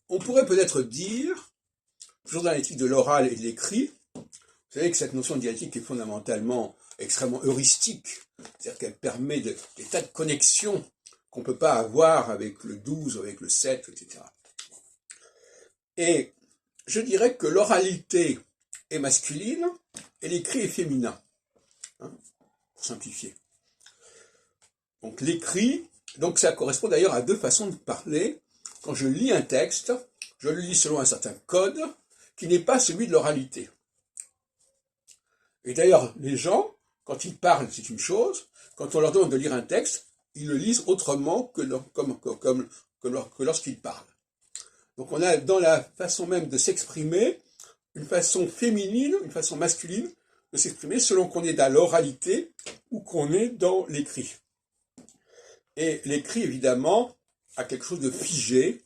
On pourrait peut-être dire, toujours dans l'éthique de l'oral et de l'écrit, vous savez que cette notion de dialectique est fondamentalement extrêmement heuristique, c'est-à-dire qu'elle permet des tas de connexions qu'on ne peut pas avoir avec le 12, avec le 7, etc. Et je dirais que l'oralité est masculine et l'écrit est féminin, hein, pour simplifier. Donc l'écrit, donc ça correspond d'ailleurs à deux façons de parler. Quand je lis un texte, je le lis selon un certain code qui n'est pas celui de l'oralité. Et d'ailleurs, les gens, quand ils parlent, c'est une chose. Quand on leur demande de lire un texte, ils le lisent autrement que lorsqu'ils parlent. Donc on a dans la façon même de s'exprimer une façon féminine, une façon masculine de s'exprimer selon qu'on est dans l'oralité ou qu'on est dans l'écrit. Et l'écrit, évidemment, a quelque chose de figé,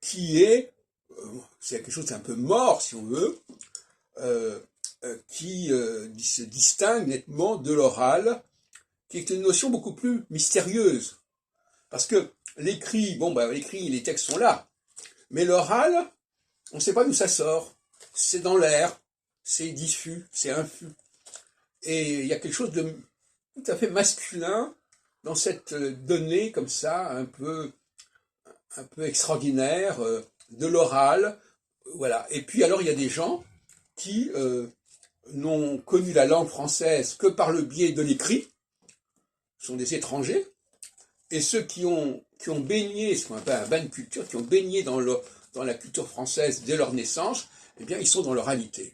qui est, c'est quelque chose d'un peu mort, si on veut, qui se distingue nettement de l'oral, qui est une notion beaucoup plus mystérieuse. Parce que l'écrit, l'écrit, les textes sont là, mais l'oral, on ne sait pas d'où ça sort. C'est dans l'air, c'est diffus, c'est infus. Et il y a quelque chose de tout à fait masculin dans cette donnée comme ça, un peu extraordinaire, de l'oral. Voilà. Et puis alors, il y a des gens qui n'ont connu la langue française que par le biais de l'écrit, sont des étrangers, et ceux qui ont baigné, ce qu'on appelle un bain de culture, qui ont baigné dans la culture française dès leur naissance, eh bien, ils sont dans l'oralité.